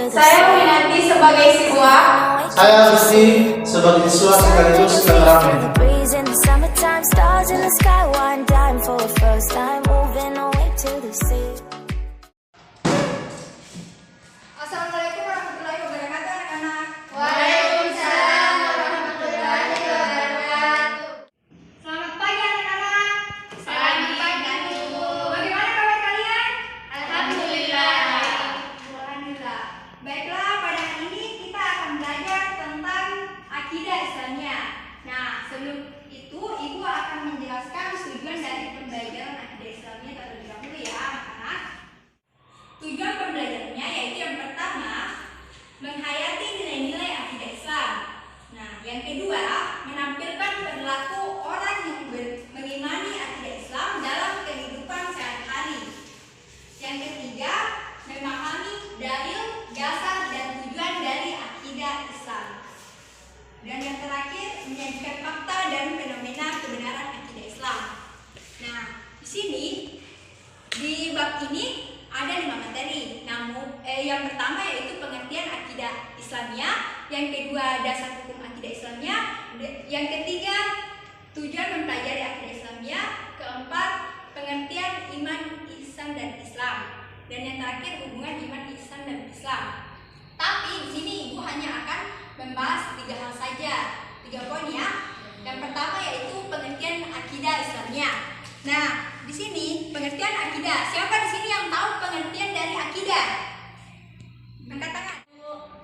Saya Winanti sebagai siswa. Saya Rusdi sebagai siswa sekaligus kameramen. Assalamualaikum warahmatullahi wabarakatuh anak-anak. Waalaikumsalam warahmatullahi wabarakatuh. Selamat pagi anak-anak. Selamat pagi, Bu. Bagaimana kabar kalian? Alhamdulillah. Alhamdulillah. Baiklah, pada hari ini kita akan belajar tentang akidah Islamiyah. Nah, sebelum itu Ibu akan menjelaskan tujuan dari pembelajaran akidah Islamiyah terlebih dahulu ya anak-anak. Tujuan pembelajarannya yaitu yang pertama, menghayati nilai-nilai akidah Islam. Nah, yang kedua, menampilkan perilaku orang yang mengimani akidah Islam dalam kehidupan sehari-hari. Yang ketiga, memahami dalil, dasar, dan tujuan dari akidah Islam. Dan yang terakhir, menyajikan fakta dan fenomena kebenaran akidah Islam. Nah, di sini di bab ini ada 5 materi. Namun, yang pertama yaitu pengertian akidah Islamiyah, yang kedua dasar hukum akidah Islamiyah, yang ketiga tujuan mempelajari akidah Islamiyah, keempat pengertian iman, ihsan dan Islam, dan yang terakhir hubungan iman, ihsan dan Islam. Tapi di sini Ibu hanya akan membahas 3 hal saja, 3 poin ya. Yang pertama yaitu pengertian akidah Islamiyah. Nah, di sini pengertian akidah. Siapa di sini yang tahu pengertian dari akidah? Angkat tangan.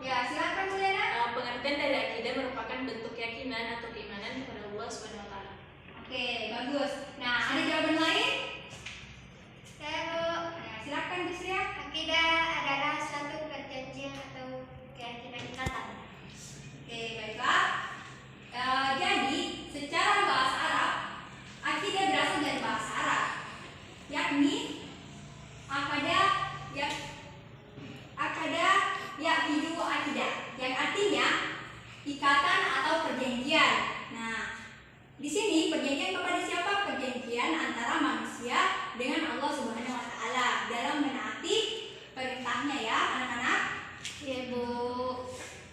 Ya, silakan Bu Lena. Pengertian dari akidah merupakan bentuk keyakinan atau keimanan kepada Allah Subhanahu wa taala. Oke, bagus. Nah, ada jawaban lain? Saya Bu, Nah, silakan Bu Sria. akidah adalah suatu perjanjian atau keyakinan ikatan. Oke, baiklah. Jadi, secara bahasa Arab, akidah berasal dari bahasa Arab, yakni yaqidu akidah, yang artinya ikatan atau perjanjian. Nah, di sini perjanjian kepada siapa? Perjanjian antara manusia dengan Allah Subhanahu wa taala dalam menaati perintahnya ya, anak-anak. Iya Bu.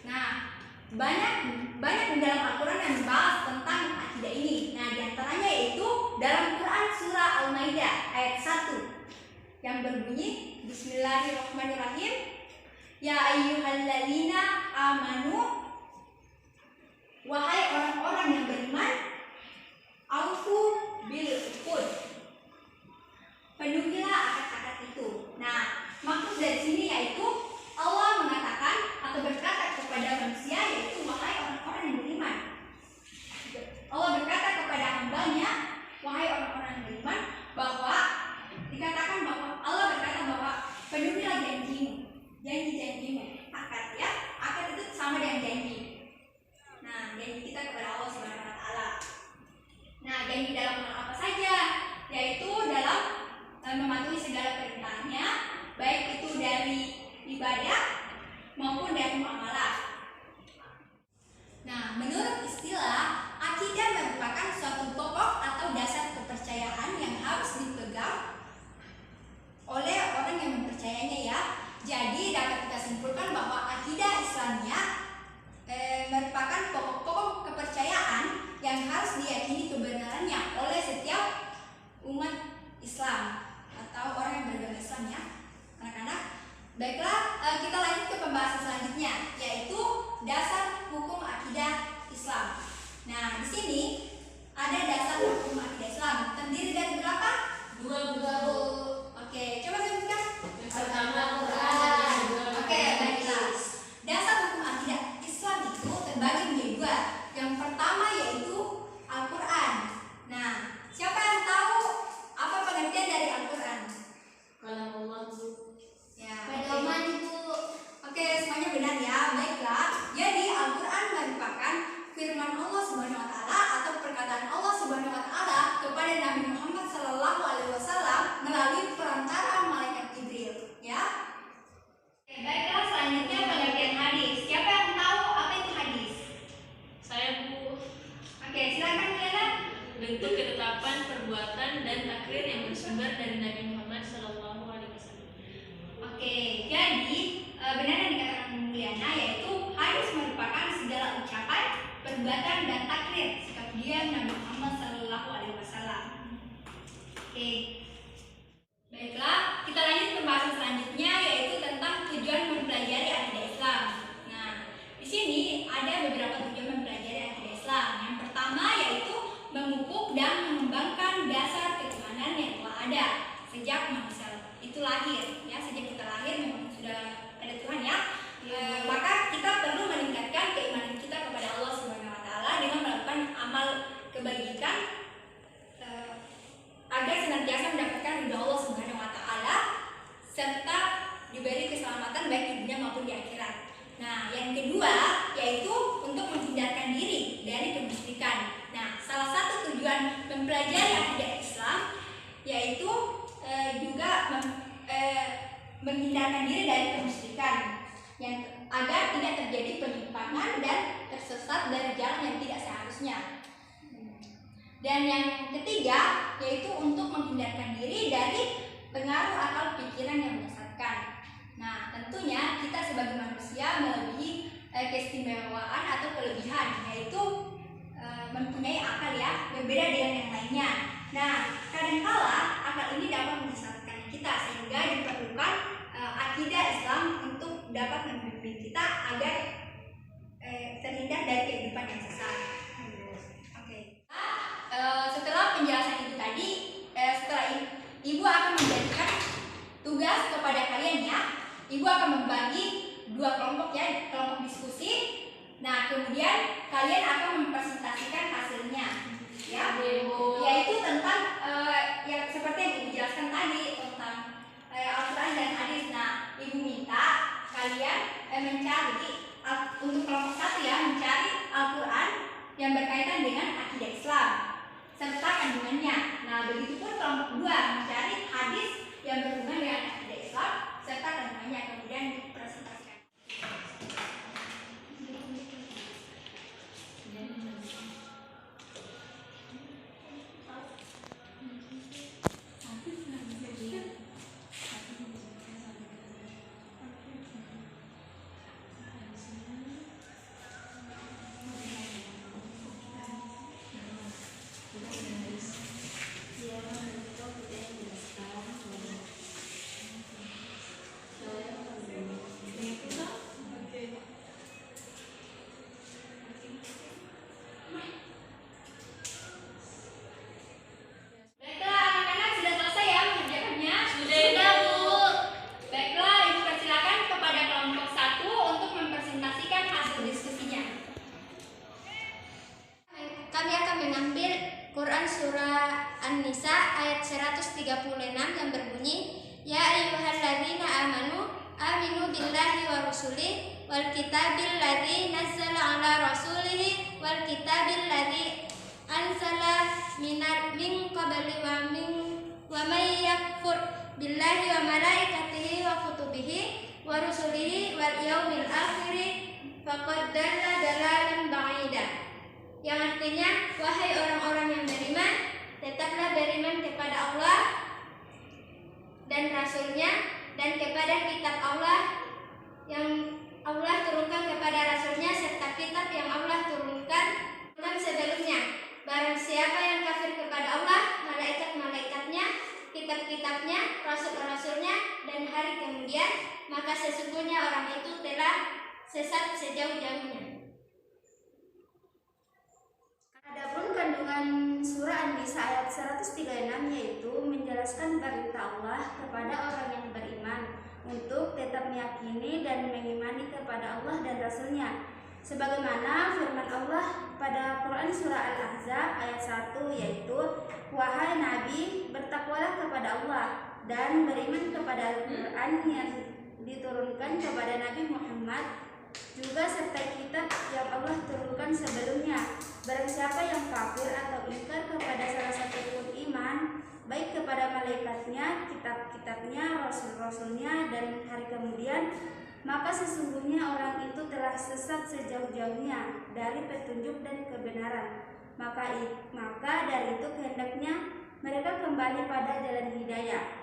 Nah, banyak di dalam Al-Quran yang membahas tentang akidah ini. Nah, diantaranya yaitu dalam Quran surah Al-Maidah ayat 1 yang berbunyi Bismillahirrahmanirrahim. Ya ayyuhalladzina amanu, wahai orang-orang yang beriman, aufu bil uqud, penuhilah akad-akad itu. Nah, maksud dari sini yaitu Allah mengatakan atau berkata kepada manusia, yaitu wahai orang-orang yang beriman. Allah berkata kepada hambanya, wahai orang-orang yang beriman, bahwa dikatakan bahwa Allah berkata bahwa penuhilah janji-janjimu, akad ya, akad itu sama dengan janji. Nah, janji kita kepada Allah Subhanahu wa taala. Nah, janji dalam hal apa saja? Yaitu dalam mematuhi segala perintahnya, baik itu dari ibadah maupun dari muamalah. Nah, menurut istilah, akidah merupakan suatu pokok atau dasar kepercayaan yang harus dipegang oleh orang yang mempercayainya ya. Jadi dapat kita simpulkan bahwa akidah Islamiyah merupakan pokok-pokok kepercayaan yang harus diyakini kebenarannya oleh setiap umat Islam atau orang yang beragama Islam ya, anak-anak. Baiklah, kita lanjut ke pembahasan selanjutnya, yaitu dasar hukum akidah Islam. Nah, di sini ada dasar hukum akidah Islam. Terdiri dari berapa? 2 Bu. Oke, coba sebutkan. Yang pertama Oke, baiklah. Dasar hukum akidah Islam itu terbagi menjadi 2. Yang pertama yaitu Al-Quran. Nah, siapa yang tahu apa pengertian dari Al-Quran? kalam Allah Bu. Ya, Pedoman Bu. Oke, semuanya benar ya. Baiklah. Jadi Al-Quran merupakan firman Allah Subhanahu wa taala atau perkataan Allah Subhanahu wa taala kepada Nabi Muhammad sallallahu alaihi wasallam melalui perantara malaikat azan dan takrir sikap diam Nabi Muhammad SAW. Oke. Baiklah, kita lanjut ke pembahasan selanjutnya yaitu tentang tujuan mempelajari akidah Islam. Nah, di sini ada beberapa tujuan mempelajari akidah Islam. Yang pertama yaitu memupuk dan mengembangkan dasar ketuhanan yang telah ada sejak manusia itu lahir. Ya, sejak kita lahir memang sudah ada Tuhan ya. Maka kita perlu meningkatkan keimanan kita kepada Allah Subhanahu wa taala dengan melakukan amal kebajikan agar senantiasa mendapatkan ridha Allah Subhanahu wa taala serta diberi keselamatan baik di dunia maupun di akhirat. Nah, yang kedua yaitu untuk menghindarkan diri dari kemusyrikan. Nah, salah satu tujuan mempelajari akidah Islam yaitu juga menghindarkan diri dari kemusyrikan yang agar tidak terjadi penyimpangan dan tersesat dari jalan yang tidak seharusnya. Dan yang ketiga yaitu untuk menghindarkan diri dari pengaruh akal pikiran yang menyesatkan. Nah, tentunya kita sebagai manusia melebihi keistimewaan atau kelebihan yaitu mempunyai akal ya, berbeda dengan yang lainnya. Nah, kadangkala akal ini dapat menyesatkan kita sehingga diperlukan akidah Islam untuk dapat membimbing kita agar terhindar dari kehidupan yang sesat. Oke. Setelah penjelasan itu tadi, setelah ibu akan memberikan tugas kepada kalian ya. Ibu akan membagi dua kelompok ya, kelompok diskusi. Nah, kemudian kalian akan mempresentasikan hasilnya, ya, yaitu tentang yang seperti yang ibu jelaskan tadi tentang Al-Quran dan hadis. Nah, ibu minta kalian mencari untuk kelompok satu ya, mencari Al-Quran yang berkaitan dengan akidah Islam serta kandungannya. Nah, begitupun kelompok dua mencari hadis yang berhubungan dengan akidah Islam serta kandungannya, kemudian dipresentasikan. Kami akan mengambil Quran surah An-Nisa ayat 136 yang berbunyi, Ya ayyuhalladzina amanu aminu billahi wa rusulih wal kitabil ladzi nazzala ala rasulihi wal kitabil ladzi anzala min qabli wa may yakfur billahi wa malaikatihi wa kutubihi wa rusulihi wal yaumil akhir faqad dalla dalalan ba'ida. Yang artinya, wahai orang-orang yang beriman, tetaplah beriman kepada Allah dan Rasul-Nya dan kepada kitab Allah yang Allah turunkan kepada Rasul-Nya serta kitab yang Allah turunkan sebelumnya. Barang siapa yang kafir kepada Allah, malaikat-malaikatnya, kitab-kitabnya, rasul-rasulnya dan hari kemudian, maka sesungguhnya orang itu telah sesat sejauh-jauhnya. Adapun kandungan surah An-Nisa ayat 136 yaitu menjelaskan perintah Allah kepada orang yang beriman untuk tetap meyakini dan mengimani kepada Allah dan Rasul-Nya. Sebagaimana firman Allah pada Quran surah Al-Ahzab ayat 1 yaitu, Wahai Nabi, bertakwalah kepada Allah dan beriman kepada Al-Quran yang diturunkan kepada Nabi Muhammad juga serta kitab yang Allah turunkan sebelumnya. Barang siapa yang kafir atau ingkar kepada salah satu rukun iman, baik kepada malaikatnya, kitab-kitabnya, rasul-rasulnya dan hari kemudian, maka sesungguhnya orang itu telah sesat sejauh-jauhnya dari petunjuk dan kebenaran. Maka dari itu kehendaknya mereka kembali pada jalan hidayah.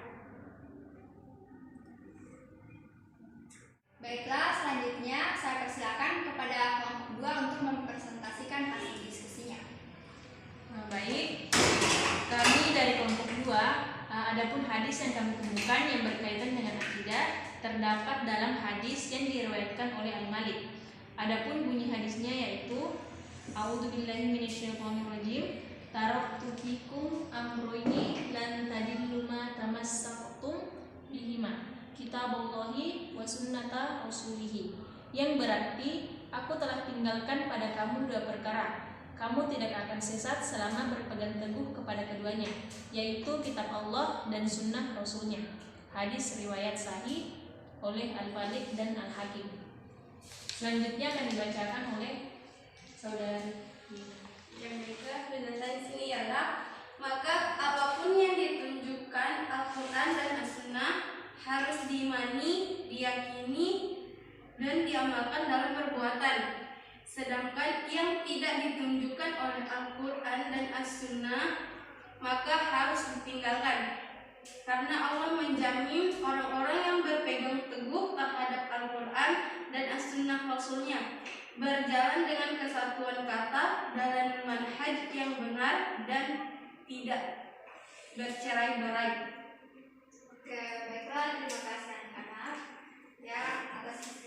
Baiklah, selanjutnya saya persilakan kepada kelompok 2 untuk mempresentasikan hasilnya. baik. Kami dari kelompok 2, adapun hadis yang kami temukan yang berkaitan dengan akidah terdapat dalam hadis yang diriwayatkan oleh Al-Malik. Adapun bunyi hadisnya yaitu A'udzubillahi minasyaitonirrajim. Taraktu fikum amroini lan tadillu ma tamassaktum bihima kitaballahi wa sunnata rasulihi. Yang berarti aku telah tinggalkan pada kamu 2 perkara. Kamu tidak akan sesat selama berpegang teguh kepada keduanya, yaitu kitab Allah dan sunnah Rasulnya. Hadis riwayat sahih oleh Al-Malik dan Al-Hakim. Selanjutnya akan dibacakan oleh saudari. Yang mereka penjelasan sini ialah, maka apapun yang ditunjukkan Al-Quran dan As-Sunnah harus diimani, diyakini, dan diamalkan dalam perbuatan. Sedangkan yang tidak ditunjukkan oleh Al-Quran dan As-Sunnah maka harus ditinggalkan. Karena Allah menjamin orang-orang yang berpegang teguh terhadap Al-Quran dan As-Sunnah Rasulnya berjalan dengan kesatuan kata dalam manhaj yang benar dan tidak bercerai-berai. Oke, baiklah, terima kasih anak-anak ya atas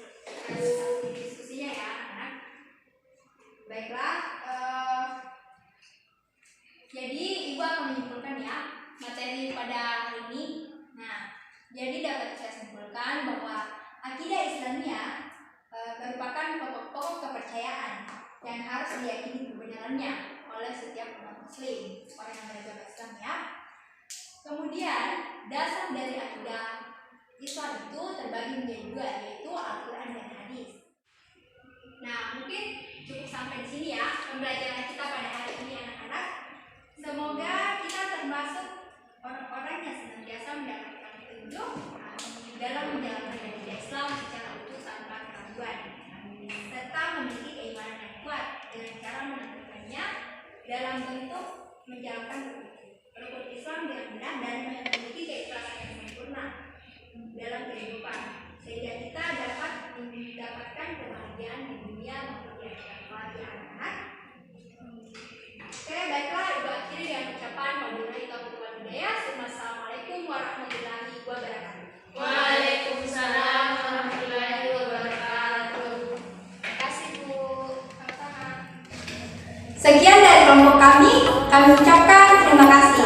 diskusinya ya anak. Baiklah, jadi ibu akan menyimpulkan ya materi pada hari ini. Nah, jadi dapat saya simpulkan bahwa akidah Islamiyah merupakan pokok-pokok kepercayaan yang harus diyakini kebenarannya oleh setiap umat muslim, orang yang beragama Islam ya. Kemudian dasar dari akidah Islam itu terbagi menjadi 2, yaitu Al-Quran dan hadis. Nah, mungkin cukup sampai di sini ya pembelajaran kita pada hari ini anak-anak. Semoga kita termasuk orang-orang yang senantiasa mendapatkan petunjuk dalam menjalankan akidah Islam secara utuh tanpa keraguan, serta memiliki keimanan yang kuat dengan cara menentukannya dalam bentuk menjalankan rukun Islam dengan benar dan memiliki keikhlasan yang sempurna dalam kehidupan, sehingga kita dapat mendapatkan kebahagiaan di dunia maupun di akhirat kelak anak-anak. Oke, baiklah, ibu akhiri dengan ucapan wabillahi taufiq wal hidayah. Assalamualaikum warahmatullahi wabarakatuh. Waalaikumsalam warahmatullahi wabarakatuh. Terima kasih Bu. Sama-sama. Sekian dari kelompok kami ucapkan terima kasih.